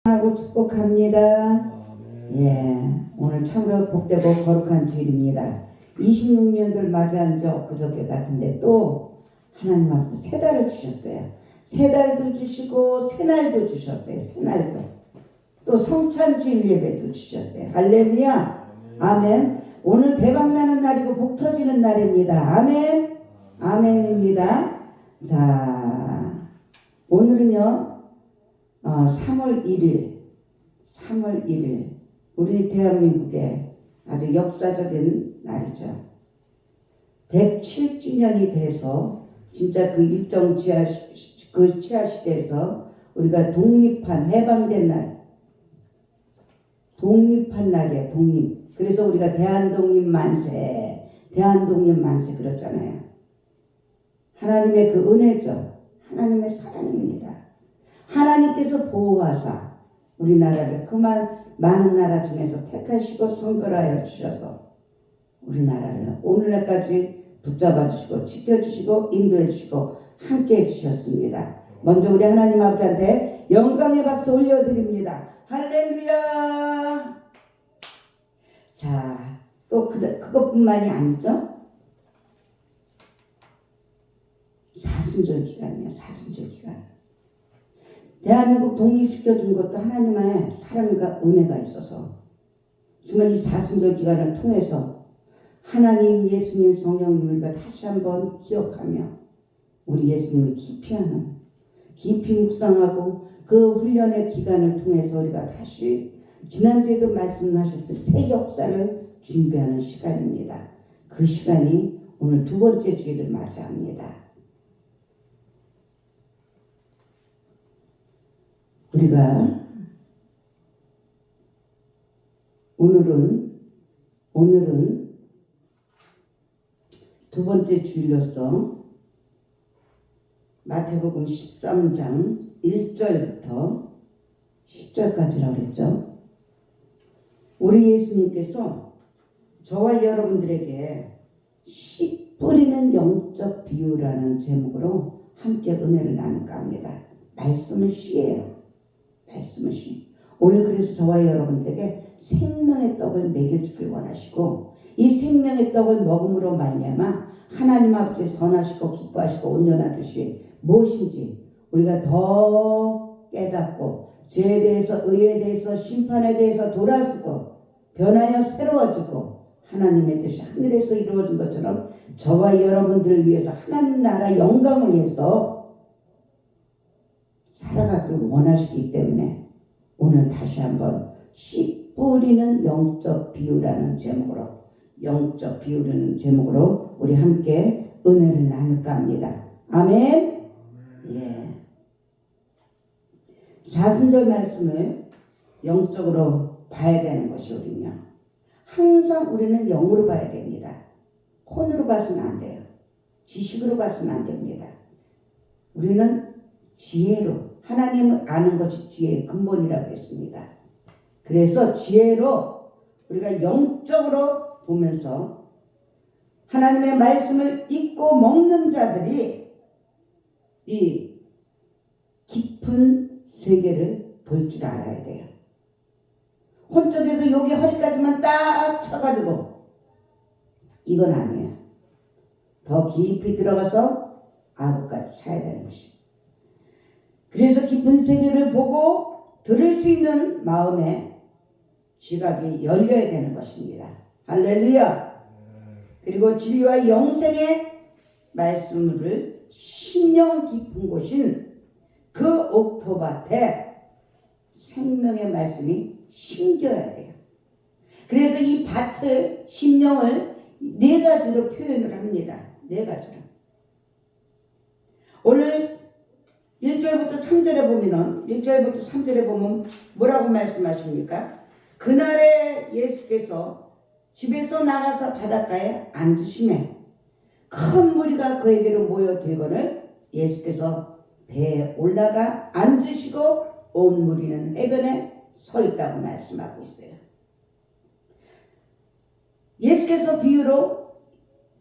하고 축복합니다. 예, 오늘 참으로 복되고 거룩한 주일입니다. 26년도를 맞이한 지 엊그저께 같은데 또 하나님 앞에 새 달을 주셨어요. 새 달도 주시고 새날도 주셨어요. 새날도 또 성찬주일 예배도 주셨어요. 할렐루야. 아멘. 오늘 대박나는 날이고 복 터지는 날입니다. 아멘. 아멘입니다. 자, 오늘은요 3월 1일 우리 대한민국의 아주 역사적인 날이죠. 107주년이 돼서 진짜 그 일정 지하 시대에서 우리가 독립한 해방된 날, 독립한 날이에요. 독립. 그래서 우리가 대한독립 만세 그랬잖아요. 하나님의 그 은혜죠. 하나님의 사랑입니다. 하나님께서 보호하사 우리나라를 그만 많은 나라 중에서 택하시고 선별하여 주셔서 우리나라를 오늘날까지 붙잡아 주시고 지켜주시고 인도해 주시고 함께 해 주셨습니다. 먼저 우리 하나님 아버지한테 영광의 박수 올려드립니다. 할렐루야. 자, 또 그것뿐만이 아니죠. 사순절 기간이에요. 사순절 기간. 대한민국 독립시켜준 것도 하나님의 사랑과 은혜가 있어서 정말 이 사순절 기간을 통해서 하나님, 예수님, 성령님을 우리가 다시 한번 기억하며 우리 예수님을 깊이 묵상하고 그 훈련의 기간을 통해서 우리가 다시 지난주에도 말씀하셨듯 새 역사를 준비하는 시간입니다. 그 시간이 오늘 두 번째 주일을 맞이합니다. 우리가 오늘은 두 번째 주일로서 마태복음 13장 1절부터 10절까지라고 그랬죠. 우리 예수님께서 저와 여러분들에게 씨 뿌리는 영적 비유라는 제목으로 함께 은혜를 나눌까 합니다. 말씀은 씨예요. 말씀은 씨. 오늘 그래서 저와 여러분들에게 생명의 떡을 먹여주길 원하시고 이 생명의 떡을 먹음으로 말미암아 하나님 아버지 선하시고 기뻐하시고 온전하듯이 무엇인지 우리가 더 깨닫고 죄에 대해서 의에 대해서 심판에 대해서 돌아서고 변하여 새로워지고 하나님의 뜻이 하늘에서 이루어진 것처럼 저와 여러분들을 위해서 하나님 나라 영광을 위해서 살아가기를 원하시기 때문에 오늘 다시 한번 씨 뿌리는 영적 비유라는 제목으로 우리 함께 은혜를 나눌까 합니다. 아멘. 예. 사순절 말씀을 영적으로 봐야 되는 것이 우리는요. 항상 우리는 영으로 봐야 됩니다. 콘으로 봐서는 안 돼요. 지식으로 봐서는 안 됩니다. 우리는 지혜로 하나님을 아는 것이 지혜의 근본이라고 했습니다. 그래서 지혜로 우리가 영적으로 보면서 하나님의 말씀을 읽고 먹는 자들이 이 깊은 세계를 볼 줄 알아야 돼요. 혼쪽에서 여기 허리까지만 딱 쳐가지고 이건 아니에요. 더 깊이 들어가서 아구까지 차야 되는 것이. 그래서 깊은 세계를 보고 들을 수 있는 마음의 지각이 열려야 되는 것입니다. 할렐루야. 그리고 진리와 영생의 말씀을 심령 깊은 곳인 그 옥토밭에 생명의 말씀이 심겨야 돼요. 그래서 이 밭을 심령을 네 가지로 표현을 합니다. 네 가지로. 오늘 1절부터 3절에 보면 뭐라고 말씀하십니까? 그날에 예수께서 집에서 나가서 바닷가에 앉으시매 큰 무리가 그에게로 모여들거늘 예수께서 배에 올라가 앉으시고 온 무리는 해변에 서 있다고 말씀하고 있어요. 예수께서 비유로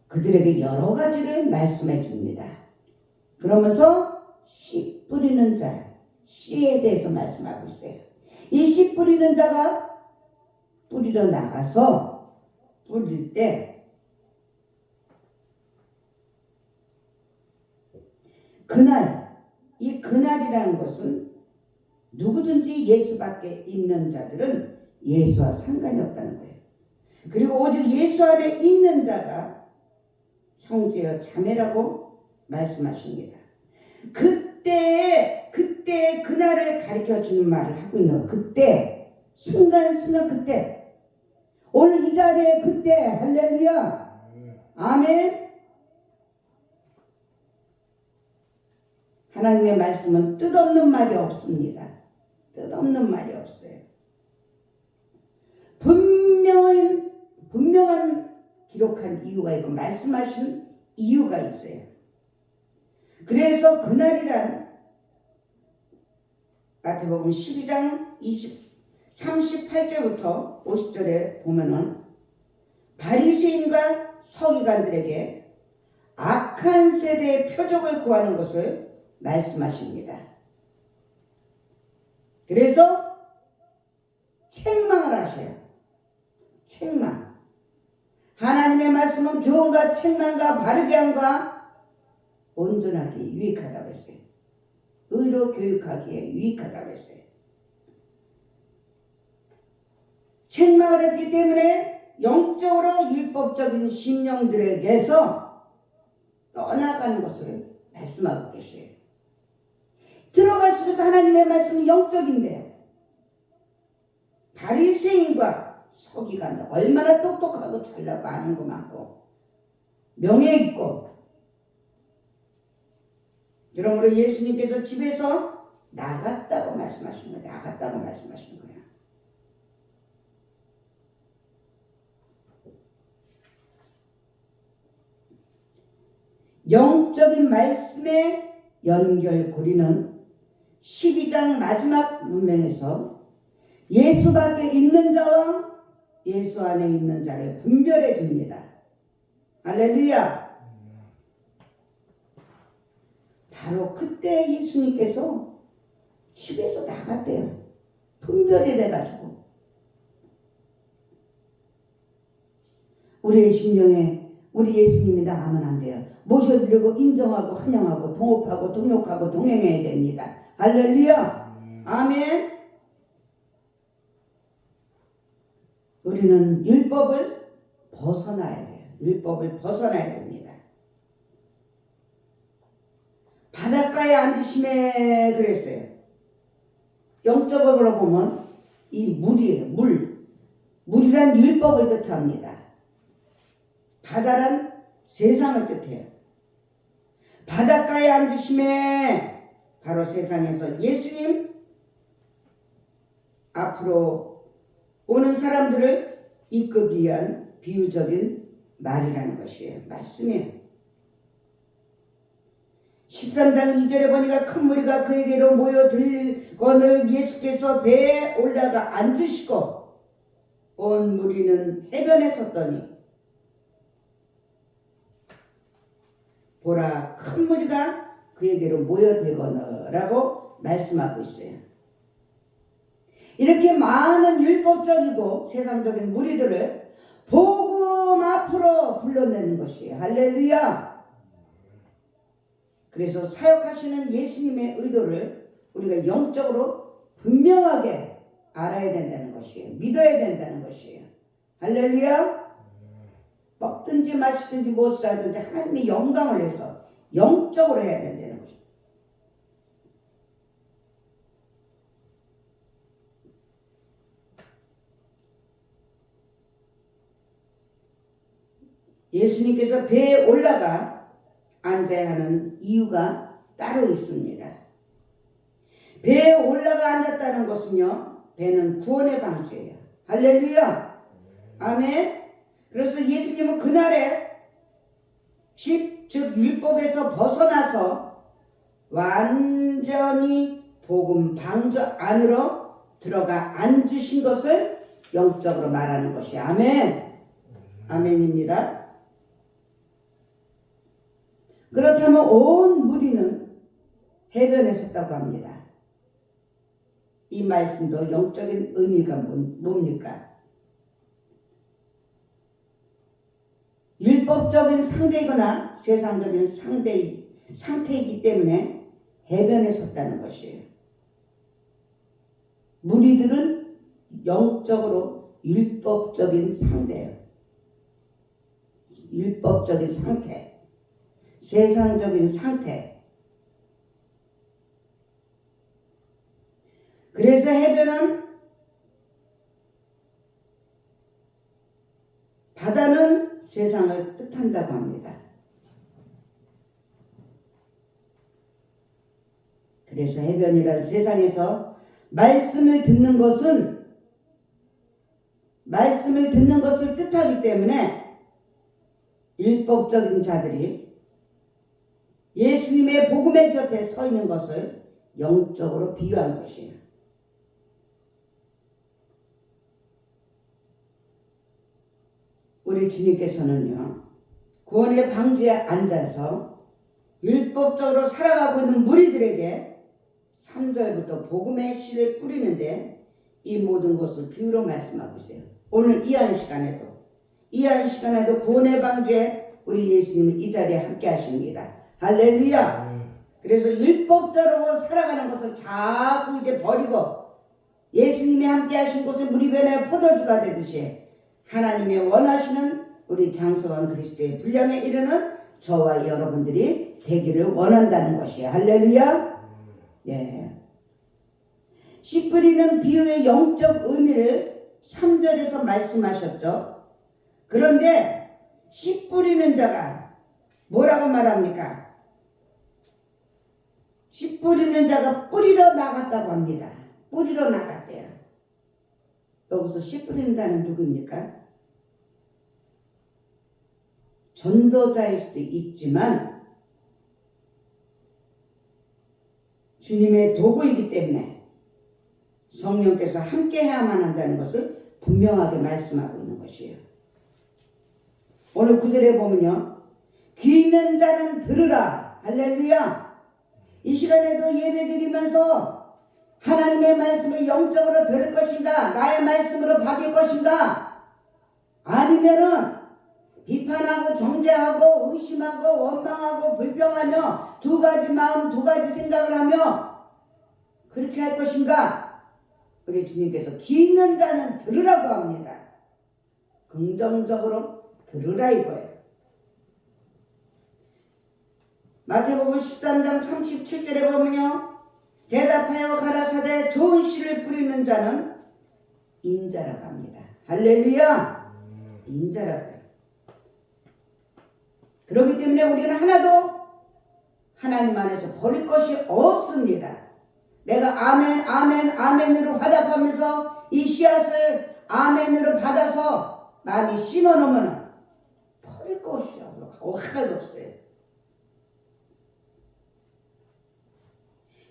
그들에게 여러 가지를 말씀해 줍니다. 그러면서 씨 뿌리는 자, 씨에 대해서 말씀하고 있어요. 이 씨 뿌리는 자가 뿌리러 나가서 뿌릴 때 그날, 이 그날이라는 것은 누구든지 예수밖에 있는 자들은 예수와 상관이 없다는 거예요. 그리고 오직 예수 안에 있는 자가 형제여 자매라고 말씀하십니다. 그때 그날을 가르쳐 주는 말을 하고 있는 거예요. 그때 순간순간 그때 오늘 이 자리에 그때 할렐루야 아멘. 하나님의 말씀은 뜻없는 말이 없습니다. 뜻없는 말이 없어요. 분명한 기록한 이유가 있고 말씀하신 이유가 있어요. 그래서 그날이란 마태복음 12장 38절부터 50절에 보면은 바리새인과 서기관들에게 악한 세대의 표적을 구하는 것을 말씀하십니다. 그래서 책망을 하셔요. 책망. 하나님의 말씀은 교훈과 책망과 바르게 함과 온전하게 유익하다고 했어요. 의로 교육하기에 유익하다고 했어요. 책망을 했기 때문에 영적으로 율법적인 심령들에게서 떠나가는 것을 말씀하고 계세요. 들어갈수록 하나님의 말씀은 영적인데 바리새인과 서기관들 얼마나 똑똑하고 잘나고 아는 거 많고 명예 있고 그러므로 예수님께서 집에서 나갔다고 말씀하신 거예요. 나갔다고 말씀하신 거예요. 영적인 말씀의 연결고리는 12장 마지막 문맥에서 예수 밖에 있는 자와 예수 안에 있는 자를 분별해 줍니다. 할렐루야. 바로 그때 예수님께서 집에서 나갔대요. 분별이 돼가지고. 우리의 심령에 우리 예수님이 나가면 안 돼요. 모셔드리고 인정하고 환영하고 동업하고 동역하고 동행해야 됩니다. 할렐루야. 아멘. 우리는 율법을 벗어나야 돼요. 율법을 벗어나야 됩니다. 바닷가에 앉으심에 그랬어요. 영적으로 보면 이 물이에요. 물이란 율법을 뜻합니다. 바다란 세상을 뜻해요. 바닷가에 앉으심에 바로 세상에서 예수님 앞으로 오는 사람들을 이끌기 위한 비유적인 말이라는 것이에요. 말씀이에요. 13장 2절에 보니까 큰 무리가 그에게로 모여들거늘 예수께서 배에 올라가 앉으시고 온 무리는 해변에 섰더니 보라 큰 무리가 그에게로 모여들거늘라고 말씀하고 있어요. 이렇게 많은 율법적이고 세상적인 무리들을 복음 앞으로 불러내는 것이에요. 할렐루야. 그래서 사역하시는 예수님의 의도를 우리가 영적으로 분명하게 알아야 된다는 것이에요. 믿어야 된다는 것이에요. 할렐루야. 먹든지 마시든지 무엇을 하든지 하나님의 영광을 위해서 영적으로 해야 된다는 것이에요. 예수님께서 배에 올라가 앉아야 하는 이유가 따로 있습니다. 배에 올라가 앉았다는 것은요, 배는 구원의 방주예요. 할렐루야. 아멘. 그래서 예수님은 그날에 즉 율법에서 벗어나서 완전히 복음 방주 안으로 들어가 앉으신 것을 영적으로 말하는 것이 아멘. 아멘입니다. 그렇다면 온 무리는 해변에 섰다고 합니다. 이 말씀도 영적인 의미가 뭡니까? 율법적인 상대이거나 세상적인 상태이기 때문에 해변에 섰다는 것이에요. 무리들은 영적으로 율법적인 상대예요. 율법적인 상태, 세상적인 상태. 그래서 해변은 바다는 세상을 뜻한다고 합니다. 그래서 해변이란 세상에서 말씀을 듣는 것을 뜻하기 때문에 율법적인 자들이 예수님의 복음의 곁에 서 있는 것을 영적으로 비유한 것이에요. 우리 주님께서는요, 구원의 방주에 앉아서 율법적으로 살아가고 있는 무리들에게 3절부터 복음의 씨를 뿌리는데 이 모든 것을 비유로 말씀하고 있어요. 오늘 이 한 시간에도 구원의 방주에 우리 예수님은 이 자리에 함께 하십니다. 할렐루야. 그래서 율법적으로 살아가는 것을 자꾸 이제 버리고 예수님이 함께 하신 곳에 무리변의 포도주가 되듯이 하나님의 원하시는 우리 장성한 그리스도의 분량에 이르는 저와 여러분들이 되기를 원한다는 것이에요. 할렐루야. 예. 씨 뿌리는 비유의 영적 의미를 3절에서 말씀하셨죠. 그런데 씨 뿌리는 자가 뭐라고 말합니까? 씨 뿌리는 자가 뿌리러 나갔다고 합니다. 뿌리러 나갔대요. 여기서 씨 뿌리는 자는 누구입니까? 전도자일 수도 있지만 주님의 도구이기 때문에 성령께서 함께 해야만 한다는 것을 분명하게 말씀하고 있는 것이에요. 오늘 9절에 보면요, 귀 있는 자는 들으라. 할렐루야. 이 시간에도 예배 드리면서 하나님의 말씀을 영적으로 들을 것인가, 나의 말씀으로 바뀔 것인가, 아니면은 비판하고 정죄하고 의심하고 원망하고 불평하며 두 가지 마음 두 가지 생각을 하며 그렇게 할 것인가. 우리 주님께서 귀 있는 자는 들으라고 합니다. 긍정적으로 들으라 이거예요. 마태복음 13장 37절에 보면요, 대답하여 가라사대 좋은 씨를 뿌리는 자는 인자라고 합니다. 할렐루야. 인자라고 해요. 그렇기 때문에 우리는 하나도 하나님 안에서 버릴 것이 없습니다. 내가 아멘 아멘 아멘으로 화답하면서 이 씨앗을 아멘으로 받아서 많이 심어놓으면 버릴 것이 하나도 없어요.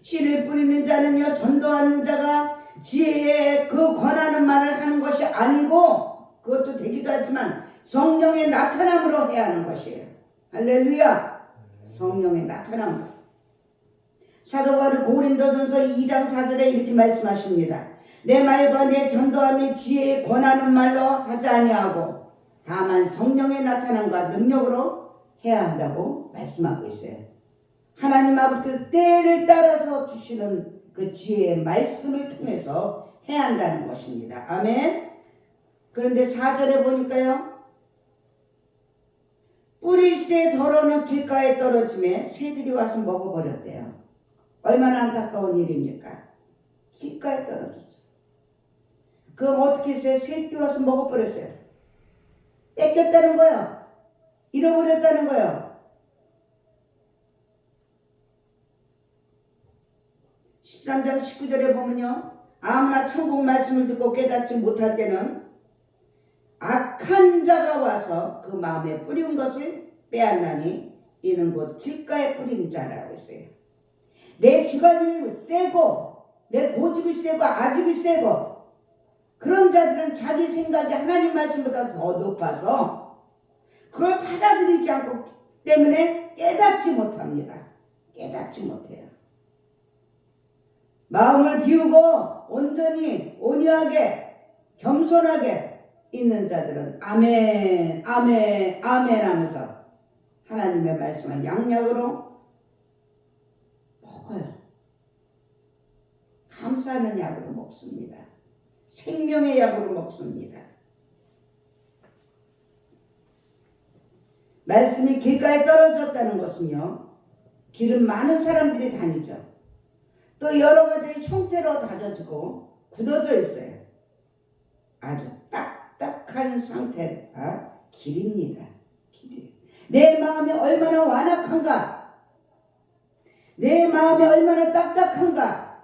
씨를 뿌리는 자는요, 전도하는 자가 지혜에 그 권하는 말을 하는 것이 아니고, 그것도 되기도 하지만 성령의 나타남으로 해야 하는 것이에요. 할렐루야. 성령의 나타남. 사도 바울 고린도전서 2장 4절에 이렇게 말씀하십니다. 내 말과 내 전도함이 지혜에 권하는 말로 하지 아니하고 다만 성령의 나타남과 능력으로 해야 한다고 말씀하고 있어요. 하나님 아버지께서 때를 따라서 주시는 그 지혜의 말씀을 통해서 해야 한다는 것입니다. 아멘. 그런데 4절에 보니까요, 뿌릴새 덜어는 길가에 떨어짐에 새들이 와서 먹어버렸대요. 얼마나 안타까운 일입니까? 길가에 떨어졌어. 그럼 어떻게 했어요? 새들이 와서 먹어버렸어요. 뺏겼다는 거예요. 잃어버렸다는 거예요. 13장 19절에 보면요, 아무나 천국 말씀을 듣고 깨닫지 못할 때는 악한 자가 와서 그 마음에 뿌린 것을 빼앗나니 이는 곧 길가에 뿌린 자라고 했어요. 내 귀관이 세고 내 고집이 세고 아집이 세고 그런 자들은 자기 생각이 하나님 말씀보다 더 높아서 그걸 받아들이지 않고 때문에 깨닫지 못합니다. 깨닫지 못해요. 마음을 비우고 온전히 온유하게 겸손하게 있는 자들은 아멘 아멘 아멘 하면서 하나님의 말씀을 양약으로 먹어요. 감사하는 약으로 먹습니다. 생명의 약으로 먹습니다. 말씀이 길가에 떨어졌다는 것은요, 길은 많은 사람들이 다니죠. 또 여러 가지 형태로 다져지고 굳어져 있어요. 아주 딱딱한 상태가 길입니다. 길이에요. 내 마음이 얼마나 완악한가, 내 마음이 얼마나 딱딱한가,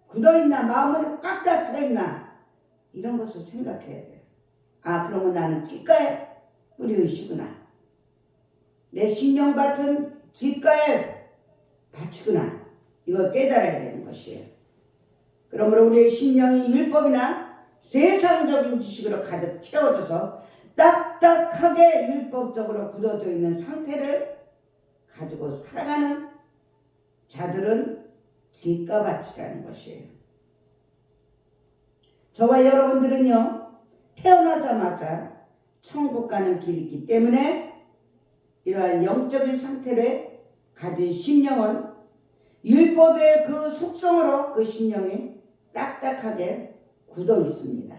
굳어있나, 마음은 꽉 닫혀있나, 이런 것을 생각해야 돼요. 아, 그러면 나는 길가에 뿌리의시구나. 내 신령밭은 길가에 바치구나. 이걸 깨달아야 되는 것이에요. 그러므로 우리의 심령이 율법이나 세상적인 지식으로 가득 채워져서 딱딱하게 율법적으로 굳어져 있는 상태를 가지고 살아가는 자들은 길가밭이라는 것이에요. 저와 여러분들은요, 태어나자마자 천국 가는 길이 있기 때문에 이러한 영적인 상태를 가진 심령은 율법의 그 속성으로 그 심령이 딱딱하게 굳어 있습니다.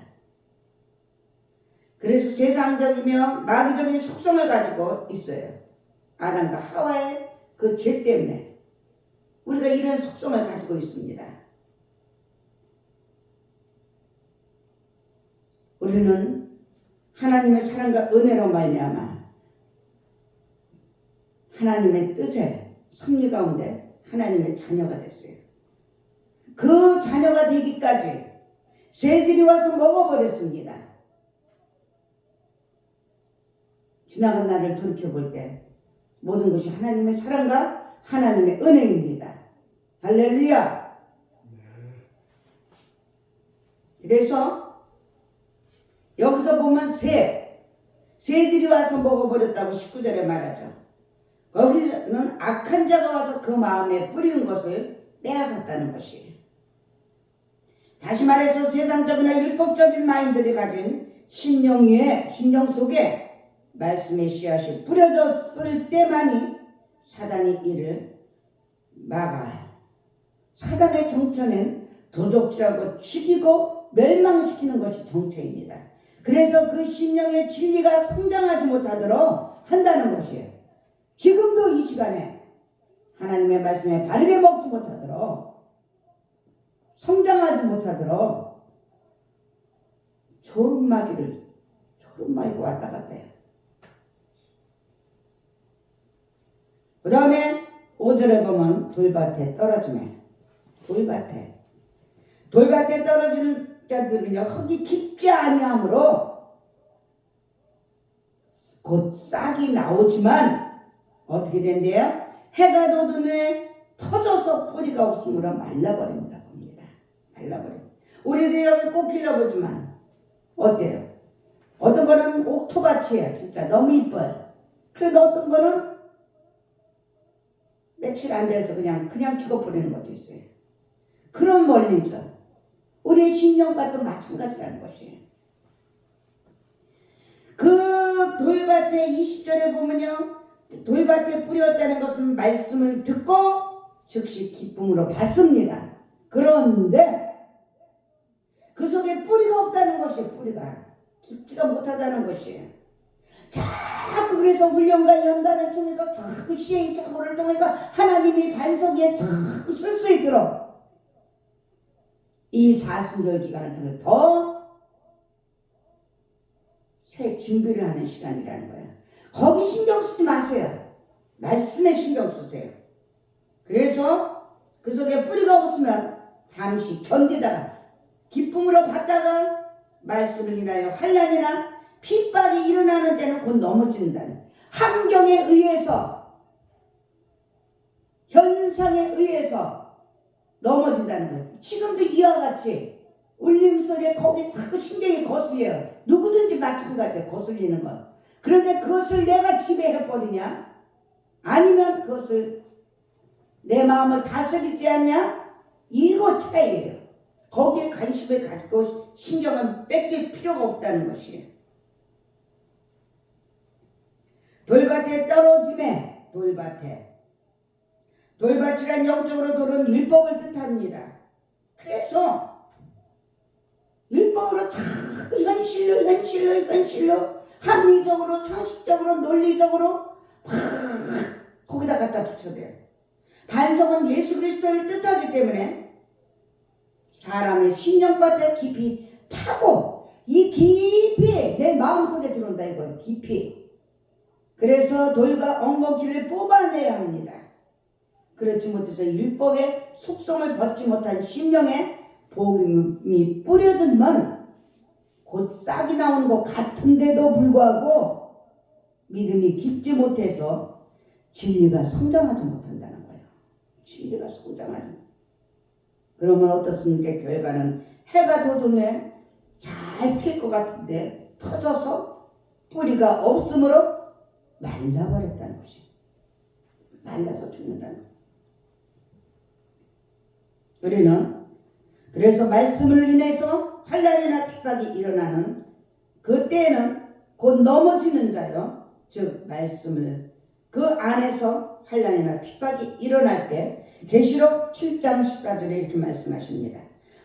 그래서 세상적이며 마귀적인 속성을 가지고 있어요. 아담과 하와의 그 죄 때문에 우리가 이런 속성을 가지고 있습니다. 우리는 하나님의 사랑과 은혜로 말미암아 하나님의 뜻에 섭리 가운데 하나님의 자녀가 됐어요. 그 자녀가 되기까지 새들이 와서 먹어버렸습니다. 지나간 날을 돌이켜볼 때 모든 것이 하나님의 사랑과 하나님의 은혜입니다. 할렐루야. 그래서 여기서 보면 새들이 와서 먹어버렸다고 19절에 말하죠. 거기는 악한 자가 와서 그 마음에 뿌리는 것을 빼앗았다는 것이에요. 다시 말해서 세상적이나 율법적인 마인드를 가진 심령 속에 말씀의 씨앗이 뿌려졌을 때만이 사단이 이를 막아요. 사단의 정처는 도적질하고 죽이고 멸망시키는 것이 정처입니다. 그래서 그 심령의 진리가 성장하지 못하도록 한다는 것이에요. 지금도 이 시간에 하나님의 말씀에 바르게 먹지 못하도록, 성장하지 못하도록 조름마기가 왔다 갔다 해요. 그 다음에 5절에 보면 돌밭에 떨어지네. 돌밭에 떨어지는 자들은요, 흙이 깊지 아니하므로 곧 싹이 나오지만 어떻게 된대요? 해가 돋은 후에 터져서 뿌리가 없으므로 말라버립니다. 말라버립니다. 우리도 여기 꼭 길러보지만 어때요? 어떤 거는 옥토밭이에요. 진짜 너무 이뻐요. 그래도 어떤 거는 며칠 안 돼서 그냥 죽어버리는 것도 있어요. 그런 원리죠. 우리의 심령밭도 마찬가지라는 것이에요. 그 돌밭에 20절에 보면요, 돌밭에 뿌렸다는 것은 말씀을 듣고 즉시 기쁨으로 받습니다. 그런데 그 속에 뿌리가 없다는 것이에요. 뿌리가 깊지가 못하다는 것이에요. 자꾸 그래서 훈련과 연단을 통해서 자꾸 시행착오를 통해서 하나님이 반석 위에 자꾸 쓸 수 있도록 이 사순절 기간을 통해 더 새 준비를 하는 시간이라는 거예요. 거기 신경 쓰지 마세요. 말씀에 신경 쓰세요. 그래서 그 속에 뿌리가 없으면 잠시 견디다가 기쁨으로 받다가 말씀을 인하여 환난이나 핍박이 일어나는 때는 곧 넘어진다는, 환경에 의해서, 현상에 의해서 넘어진다는 거예요. 지금도 이와 같이 울림소리에 거기에 자꾸 신경이 거슬려요. 누구든지 마찬가지예요. 거슬리는 것. 그런데 그것을 내가 지배해버리냐? 아니면 그것을 내 마음을 다스리지 않냐? 이거 차이예요. 거기에 관심을 가지고 신경을 뺏길 필요가 없다는 것이에요. 돌밭에 떨어짐에 돌밭이란 영적으로 돌은 율법을 뜻합니다. 그래서 율법으로 자꾸 현실로 합리적으로 상식적으로 논리적으로 막 거기다 갖다 붙여대요. 반석은 예수 그리스도를 뜻하기 때문에 사람의 심령밭에 깊이 파고 이 깊이 내 마음속에 들어온다 이거예요. 깊이. 그래서 돌과 엉겅퀴를 뽑아내야 합니다. 그렇지 못해서 율법의 속성을 벗지 못한 심령에 복음이 뿌려지면 곧 싹이 나오는 것 같은데도 불구하고 믿음이 깊지 못해서 진리가 성장하지 못한다는 거예요. 진리가 성장하지 못한다. 그러면 어떻습니까? 결과는 해가 돋으면 잘 필 것 같은데 터져서 뿌리가 없으므로 말라버렸다는 것이. 말라서 죽는다는 거예요. 우리는 그래서 말씀을 인해서 환난이나 핍박이 일어나는 그때는 곧 넘어지는 자요. 즉 말씀을 그 안에서 환난이나 핍박이 일어날 때 계시록 7장 14절에 이렇게 말씀하십니다.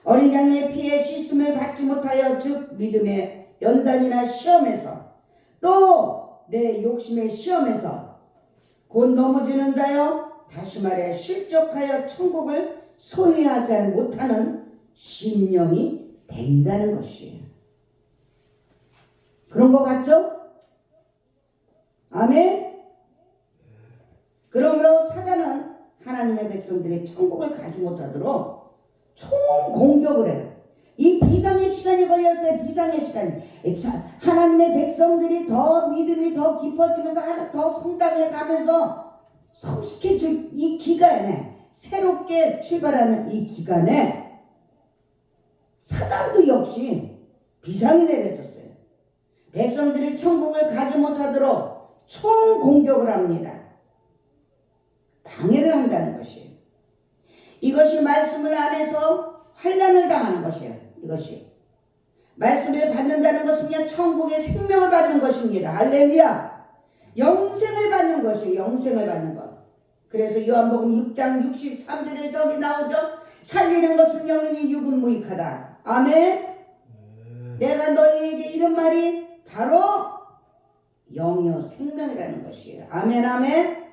어린 양의 피에 씻음을 받지 못하여 즉 믿음의 연단이나 시험에서 또 내 욕심의 시험에서 곧 넘어지는 자요. 다시 말해 실족하여 천국을 소유하지 못하는 심령이 된다는 것이에요. 그런 것 같죠? 아멘. 그러므로 사단은 하나님의 백성들이 천국을 가지 못하도록 총공격을 해요. 이 비상의 시간이 걸렸어요. 비상의 시간이. 하나님의 백성들이 더 믿음이 더 깊어지면서 하나 더 성장해 가면서 성숙해질 이 기간에 새롭게 출발하는 이 기간에 사단도 역시 비상이 내려졌어요. 백성들이 천국을 가지 못하도록 총공격을 합니다. 방해를 한다는 것이에요. 이것이 말씀을 안에서 환난을 당하는 것이에요. 이것이 말씀을 받는다는 것은요 천국의 생명을 받는 것입니다. 할렐루야. 영생을 받는 것이에요. 영생을 받는 것. 그래서 요한복음 6장 63절에 저기 나오죠. 살리는 것은 영이니 육은 무익하다. 아멘. 내가 너희에게 이런 말이 바로 영이요 생명이라는 것이에요. 아멘 아멘.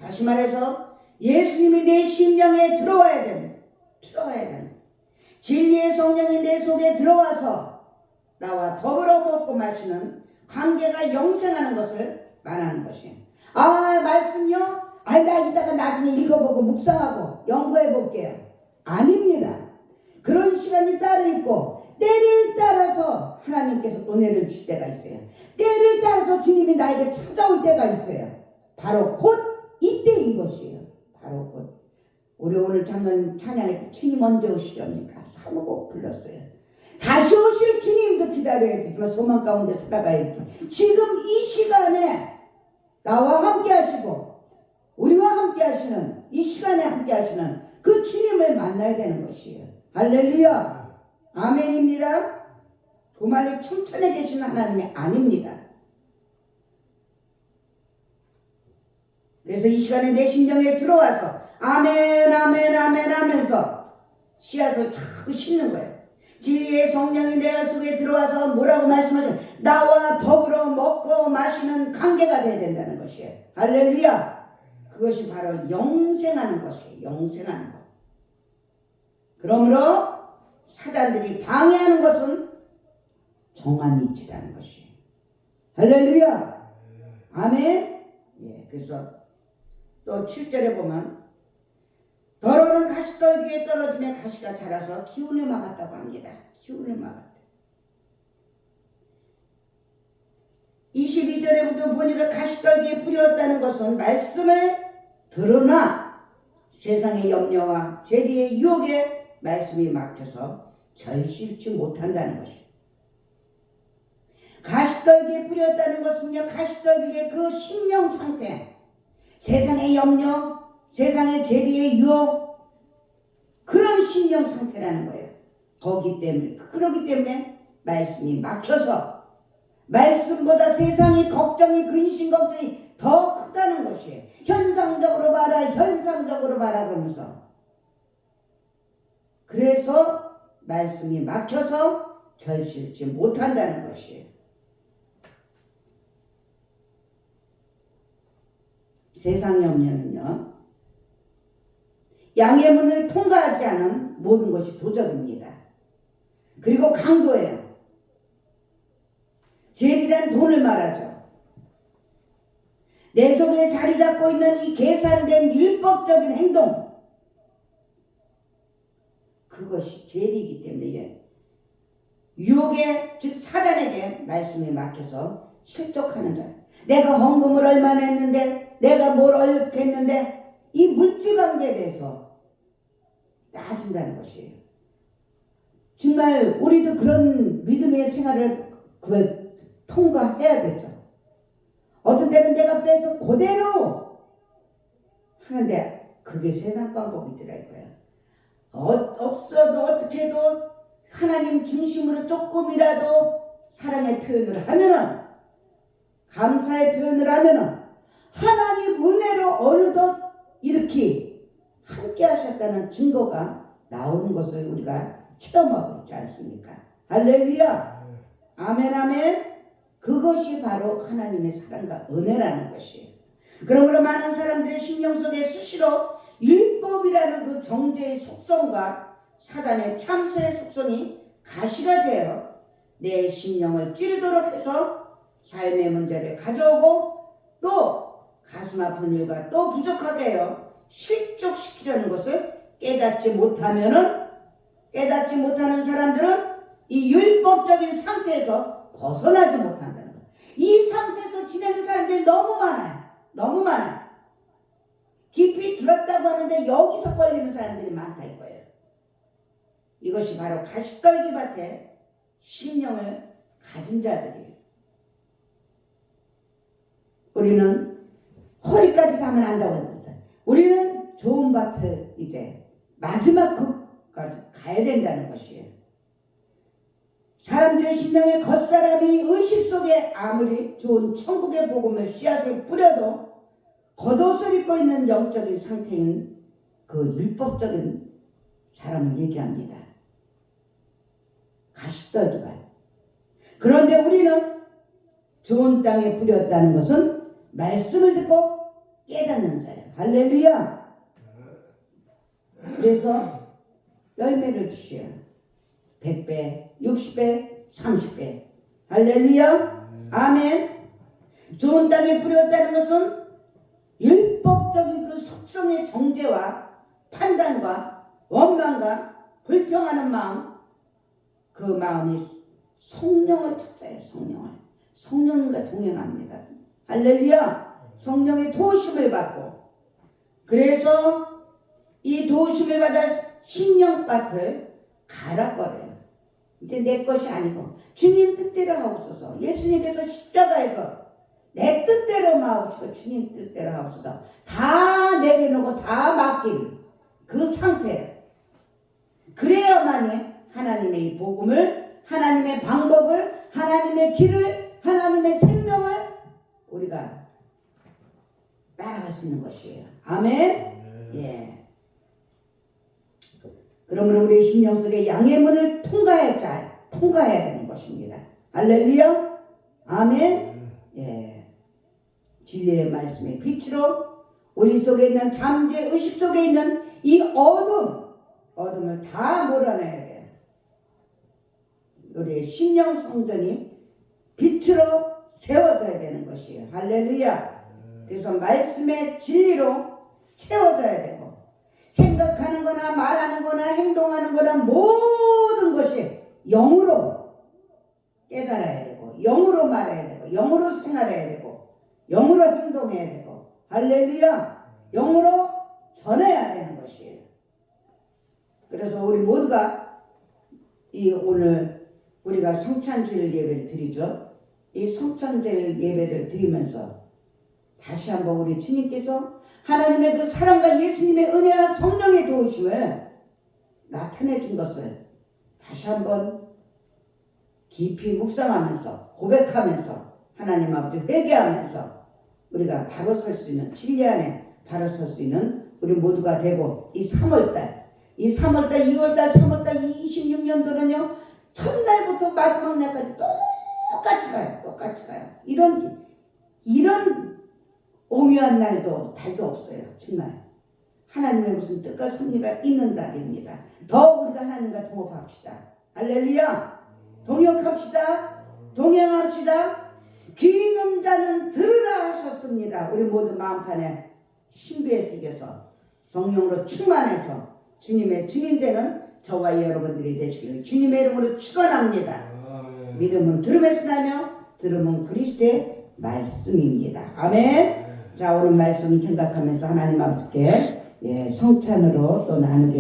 다시 말해서 예수님이 내 심령에 들어와야 됩니다. 들어와야 됩니다. 진리의 성령이 내 속에 들어와서 나와 더불어 먹고 마시는 관계가 영생하는 것을 말하는 것이에요. 아 말씀요? 나 이따가 나중에 읽어보고 묵상하고 연구해 볼게요. 아닙니다. 그런 시간이 따로 있고 때를 따라서 하나님께서 은혜를 줄 때가 있어요. 때를 따라서 주님이 나에게 찾아올 때가 있어요. 바로 곧 이때인 것이에요. 바로 곧. 우리 오늘 찬양할 때 주님 언제 오시렵니까? 사무곡 불렀어요. 다시 오실 주님도 기다려야 되지만 소망 가운데 살아가야죠. 지금 이 시간에 나와 함께 하시고 우리와 함께 하시는 이 시간에 함께 하시는 그 주님을 만나야 되는 것이에요. 할렐루야. 아멘입니다. 두말리 천천에 계시는 하나님이 아닙니다. 그래서 이 시간에 내 심령에 들어와서 아멘 아멘 아멘 하면서 씨앗을 자꾸 심는 거예요. 진리의 성령이 내 속에 들어와서 뭐라고 말씀하세요? 나와 더불어 먹고 마시는 관계가 돼야 된다는 것이에요. 할렐루야. 그것이 바로 영생하는 것이에요. 영생하는 것. 그러므로 사단들이 방해하는 것은 정한 이치라는 것이에요. 할렐루야. 아멘. 예, 그래서 또 7절에 보면 더러는 가시떨기에 떨어지면 가시가 자라서 기운을 막았다고 합니다. 기운을 막았다. 22절에부터 보니까 가시떨기에 뿌렸다는 것은 말씀을 들으나 세상의 염려와 재리의 유혹에 말씀이 막혀서 결실치 못한다는 것이에요. 가시떨기에 뿌렸다는 것은요, 가시떨기의 그 심령 상태, 세상의 염려, 세상의 재리의 유혹, 심령 상태라는 거예요. 그러기 때문에 말씀이 막혀서 말씀보다 세상이 걱정이 근심 걱정이 더 크다는 것이에요. 현상적으로 봐라 그러면서 그래서 말씀이 막혀서 결실치 못한다는 것이에요. 세상 염려는요, 양의 문을 통과하지 않은 모든 것이 도적입니다. 그리고 강도예요. 죄이란 돈을 말하죠. 내 속에 자리 잡고 있는 이 계산된 율법적인 행동, 그것이 죄이기 때문에 유혹에, 즉 사단에게 말씀이 막혀서 실족하는 자. 내가 헌금을 얼마나 했는데, 내가 뭘 어떻게 했는데, 이 물질관계에 대해서 따진다는 것이에요. 정말 우리도 그런 믿음의 생활을 통과해야 되죠. 어떤 때는 내가 빼서 그대로 하는데 그게 세상 방법이더라고요. 없어도 어떻게 해도 하나님 중심으로 조금이라도 사랑의 표현을 하면은, 감사의 표현을 하면은 하나님 은혜로 어느덧 이렇게 함께 하셨다는 증거가 나오는 것을 우리가 체험하고 있지 않습니까? 할렐루야. 아멘 아멘. 그것이 바로 하나님의 사랑과 은혜라는 것이에요. 그러므로 많은 사람들의 심령 속에 수시로 율법이라는 그 정죄의 속성과 사단의 참소의 속성이 가시가 되어 내 심령을 찌르도록 해서 삶의 문제를 가져오고 또 가슴 아픈 일과 또 부족하게 해요 실족시키려는 것을 깨닫지 못하는 사람들은 이 율법적인 상태에서 벗어나지 못한다는 거예요. 이 상태에서 지내는 사람들이 너무 많아요. 깊이 들었다고 하는데 여기서 걸리는 사람들이 많다 이거예요. 이것이 바로 가시떨기 밭에 심령을 가진 자들이에요. 우리는 허리까지 가면 안다고 했는데 우리는 좋은 밭을 이제 마지막 끝까지 가야 된다는 것이에요. 사람들의 심령의 겉사람이 의식 속에 아무리 좋은 천국의 복음을 씨앗을 뿌려도 겉옷을 입고 있는 영적인 상태인 그 율법적인 사람을 얘기합니다. 가시떨기밭. 그런데 우리는 좋은 땅에 뿌렸다는 것은 말씀을 듣고 깨닫는 자예요. 할렐루야. 그래서 열매를 주셔요. 100배, 60배, 30배. 할렐루야. 아멘. 좋은 땅에 뿌렸다는 것은 율법적인 그 속성의 정죄와 판단과 원망과 불평하는 마음, 그 마음이 성령을 찾아요. 성령과 동행합니다. 할렐루야. 성령의 도우심을 받고, 그래서 이 도우심을 받아 심령밭을 갈아버려요. 이제 내 것이 아니고 주님 뜻대로 하옵소서. 예수님께서 십자가에서 내 뜻대로 마옵시고 주님 뜻대로 하옵소서. 다 내려놓고 다 맡긴 그 상태. 그래야만이 하나님의 이 복음을, 하나님의 방법을, 하나님의 길을, 하나님의 생명을 우리가 따라갈 수 있는 것이에요. 아멘. 예. 그러므로 우리의 심령 속에 양의 문을 통과해야 되는 것입니다. 할렐루야. 아멘. 예. 진리의 말씀의 빛으로 우리 속에 있는 잠재 의식 속에 있는 이 어둠을 다 몰아내야 돼요. 우리의 심령 성전이 빛으로 세워져야 되는 것이에요. 할렐루야. 그래서 말씀의 진리로 채워져야 되고, 생각하는 거나 말하는 거나 행동하는 거나 모든 것이 영으로 깨달아야 되고, 영으로 말해야 되고, 영으로 생활해야 되고, 영으로 행동해야 되고, 할렐루야. 영으로 전해야 되는 것이에요. 그래서 우리 모두가 오늘 우리가 성찬주일 예배를 드리죠. 이 성찬주일 예배를 드리면서 다시 한번 우리 주님께서 하나님의 그 사랑과 예수님의 은혜와 성령의 도우심을 나타내 준 것을 다시 한번 깊이 묵상하면서 고백하면서 하나님 아버지 회개하면서 우리가 바로 설 수 있는 진리 안에 바로 설 수 있는 우리 모두가 되고 이 3월달 2월달 3월달 26년도는요 첫날부터 마지막 날까지 똑같이 가요. 이런 오묘한 날도 달도 없어요. 정말 하나님의 무슨 뜻과 섭리가 있는 달입니다. 더 우리가 하나님과 동업합시다. 할렐루야. 동역합시다. 동행합시다. 귀 있는 자는 들으라 하셨습니다. 우리 모두 마음판에 신비에 새겨서 성령으로 충만해서 주님의 증인되는 저와 여러분들이 되시기를 주님의 이름으로 축원합니다. 믿음은 들음에서 나며 들음은 그리스도의 말씀입니다. 아멘. 자, 오늘 말씀 생각하면서 하나님 아버지께 성찬으로 또 나누게